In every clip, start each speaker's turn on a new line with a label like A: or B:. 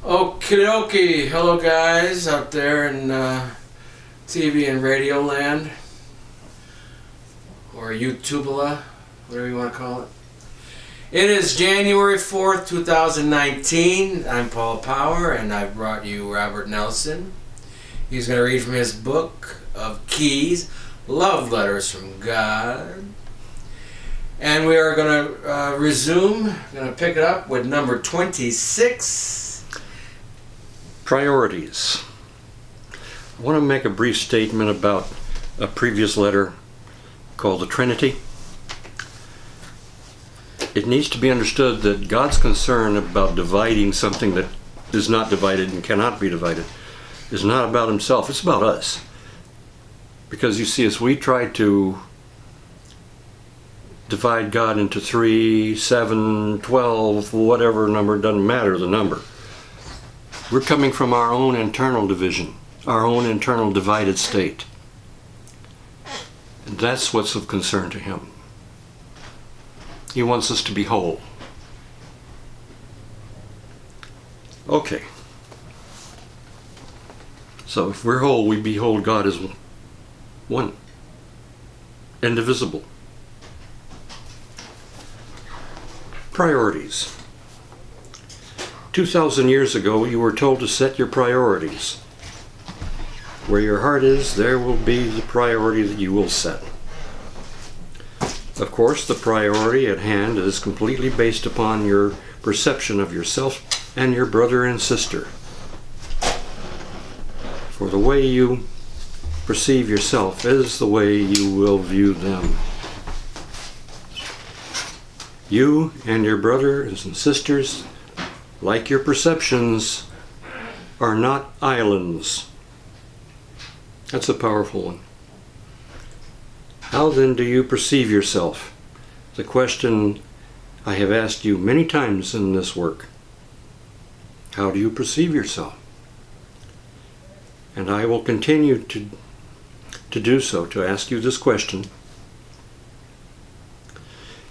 A: Okie dokie. Hello guys out there in TV and radio land, or YouTubela, whatever you want to call it. It is January 4th, 2019. I'm Paul Power, and I brought you Robert Nelson. He's going to read from his book of Keys, Love Letters from God. And we are going to going to pick it up with number 26.
B: Priorities. I want to make a brief statement about a previous letter called the Trinity. It needs to be understood that God's concern about dividing something that is not divided and cannot be divided is not about himself, it's about us. Because you see, as we try to divide God into 3, 7, 12, whatever number, doesn't matter the number. We're coming from our own internal division, our own internal divided state. And that's what's of concern to him. He wants us to be whole. Okay. So if we're whole, we behold God as one, indivisible. Priorities. 2,000 years ago, you were told to set your priorities. Where your heart is, there will be the priority that you will set. Of course, the priority at hand is completely based upon your perception of yourself and your brother and sister. For the way you perceive yourself is the way you will view them. You and your brothers and sisters, like your perceptions, are not islands. That's a powerful one. How then do you perceive yourself? The question I have asked you many times in this work. How do you perceive yourself? And I will continue to do so, to ask you this question,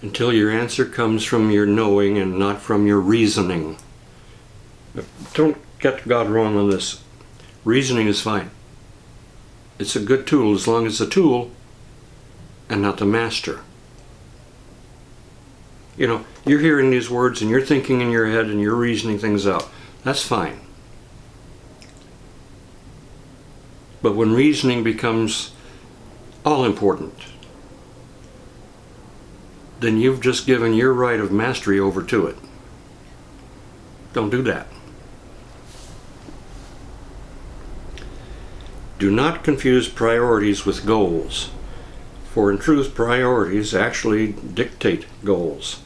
B: until your answer comes from your knowing and not from your reasoning. Don't get God wrong on this. Reasoning is fine. It's a good tool as long as it's a tool and not the master. You know, you're hearing these words and you're thinking in your head and you're reasoning things out. That's fine. But when reasoning becomes all important, then you've just given your right of mastery over to it. Don't do that. Do not confuse priorities with goals, for in truth, priorities actually dictate goals.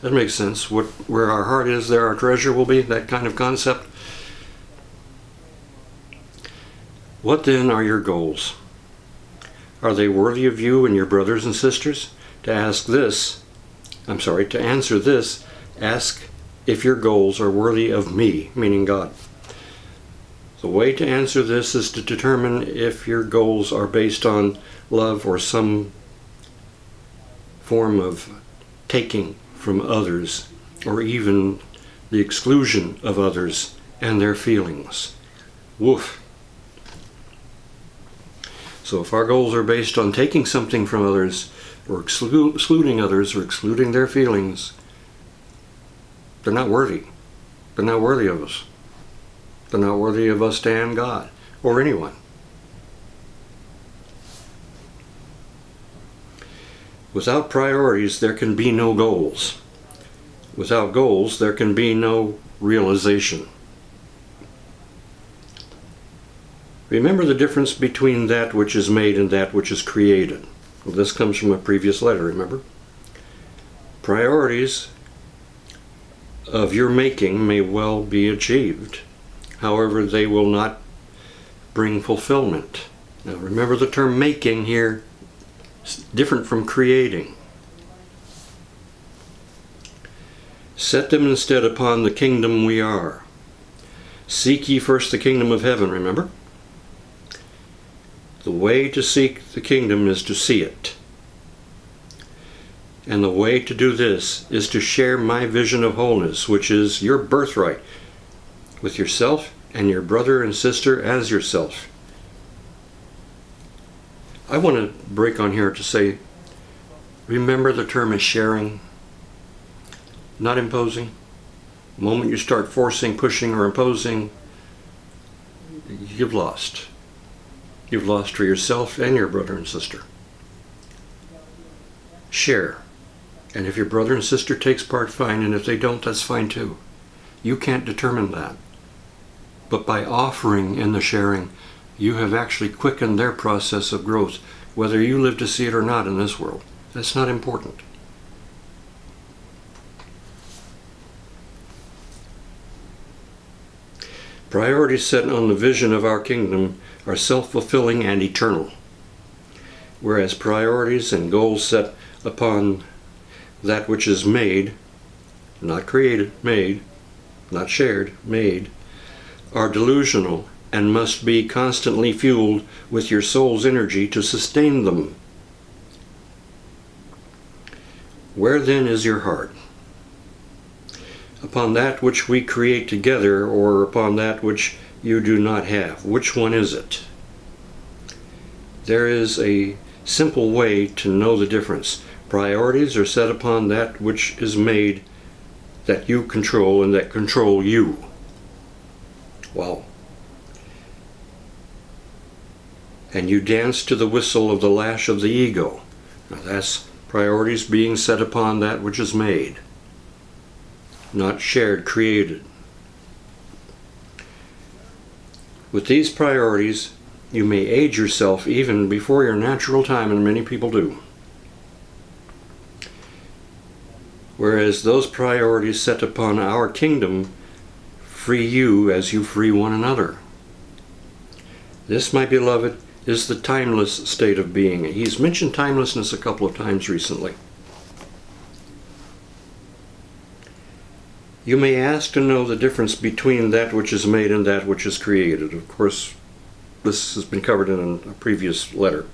B: That makes sense. Where our heart is, there our treasure will be, that kind of concept. What then are your goals? Are they worthy of you and your brothers and sisters? To answer this, ask if your goals are worthy of me, meaning God. The way to answer this is to determine if your goals are based on love or some form of taking from others, or even the exclusion of others and their feelings. Woof. So if our goals are based on taking something from others, or excluding others, or excluding their feelings, they're not worthy. They're not worthy of us. They're not worthy of us and God, or anyone. Without priorities, there can be no goals. Without goals, there can be no realization. Remember the difference between that which is made and that which is created. Well, this comes from a previous letter, remember? Priorities of your making may well be achieved. However, they will not bring fulfillment. Now remember, the term making here is different from creating. Set them instead upon the kingdom we are. Seek ye first the kingdom of heaven, remember? The way to seek the kingdom is to see it. And the way to do this is to share my vision of wholeness, which is your birthright, with yourself and your brother and sister as yourself. I want to break on here to say, remember the term is sharing, not imposing. The moment you start forcing, pushing, or imposing, you've lost. You've lost for yourself and your brother and sister. Share. And if your brother and sister takes part, fine, and if they don't, that's fine too. You can't determine that. But by offering in the sharing, you have actually quickened their process of growth, whether you live to see it or not in this world. That's not important. Priorities set on the vision of our kingdom are self-fulfilling and eternal, whereas priorities and goals set upon that which is made, not created, made, not shared, made, are delusional and must be constantly fueled with your soul's energy to sustain them. Where then is your heart? Upon that which we create together, or upon that which you do not have? Which one is it? There is a simple way to know the difference. Priorities are set upon that which is made, that you control and that control you. Wow. And you dance to the whistle of the lash of the ego. Now that's priorities being set upon that which is made, not shared, created. With these priorities, you may age yourself even before your natural time, and many people do. Whereas those priorities set upon our kingdom free you as you free one another. This, my beloved, is the timeless state of being. He's mentioned timelessness a couple of times recently. You may ask to know the difference between that which is made and that which is created. Of course, this has been covered in a previous letter.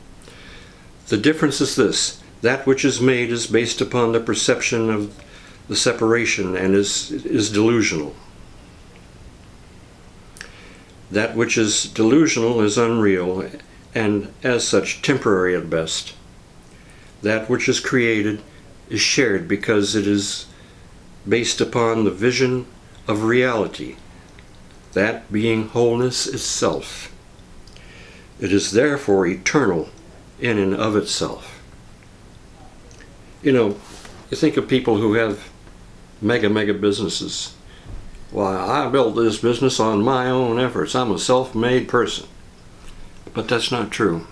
B: The difference is this: that which is made is based upon the perception of the separation and is delusional. That which is delusional is unreal and, as such, temporary at best. That which is created is shared because it is based upon the vision of reality, that being wholeness itself. It is therefore eternal in and of itself. You know, you think of people who have mega businesses. Why, I built this business on my own efforts. I'm a self-made person. But that's not true.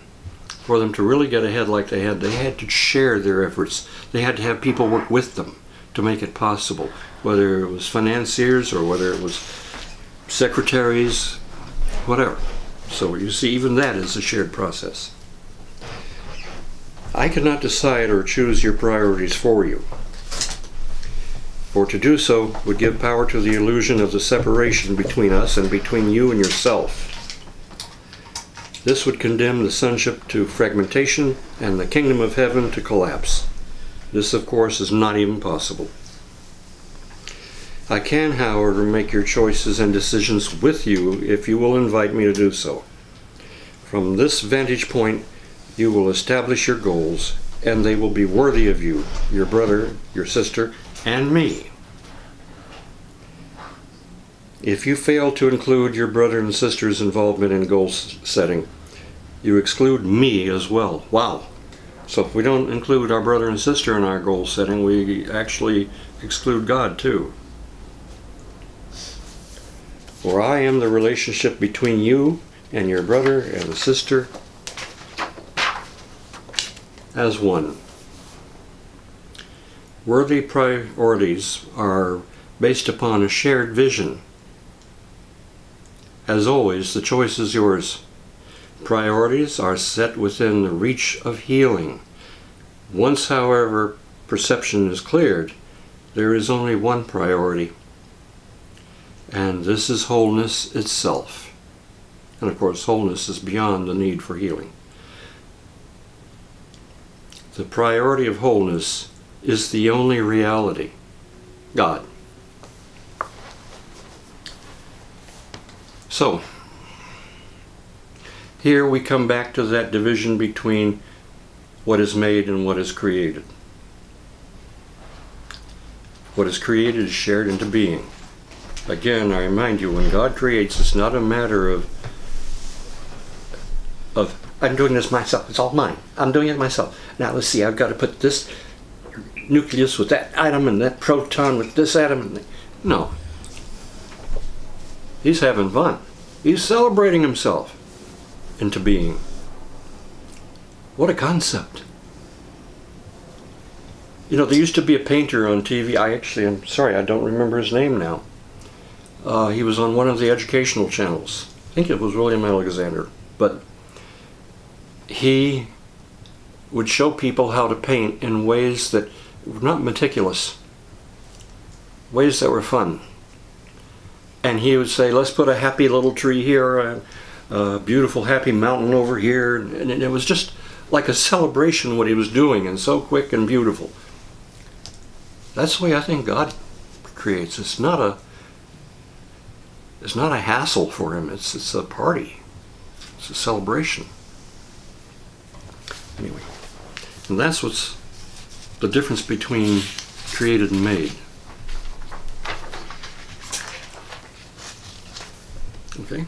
B: For them to really get ahead like they had to share their efforts. They had to have people work with them to make it possible, whether it was financiers or whether it was secretaries, whatever. So you see, even that is a shared process. I cannot decide or choose your priorities for you. For to do so would give power to the illusion of the separation between us and between you and yourself. This would condemn the sonship to fragmentation and the kingdom of heaven to collapse. This, of course, is not even possible. I can, however, make your choices and decisions with you if you will invite me to do so. From this vantage point, you will establish your goals, and they will be worthy of you, your brother, your sister, and me. If you fail to include your brother and sister's involvement in goal setting, you exclude me as well. Wow. So if we don't include our brother and sister in our goal setting, we actually exclude God too. For I am the relationship between you and your brother and sister as one. Worthy priorities are based upon a shared vision. As always, the choice is yours. Priorities are set within the reach of healing. Once, however, perception is cleared, there is only one priority, and this is wholeness itself. And of course, wholeness is beyond the need for healing. The priority of wholeness is the only reality. God. So, here we come back to that division between what is made and what is created. What is created is shared into being. Again, I remind you, when God creates, it's not a matter of I'm doing this myself. It's all mine. I'm doing it myself. Now let's see, I've got to put this nucleus with that atom and that proton with this atom. No. He's having fun. He's celebrating himself into being. What a concept. You know, there used to be a painter on TV. I'm sorry, I don't remember his name now. He was on one of the educational channels. I think it was William Alexander. But he would show people how to paint in ways that were not meticulous, ways that were fun. And he would say, let's put a happy little tree here, a beautiful happy mountain over here. And it was just like a celebration what he was doing, and so quick and beautiful. That's the way I think God creates. It's not a hassle for him. It's a party. It's a celebration. Anyway, and that's what's the difference between created and made. Okay?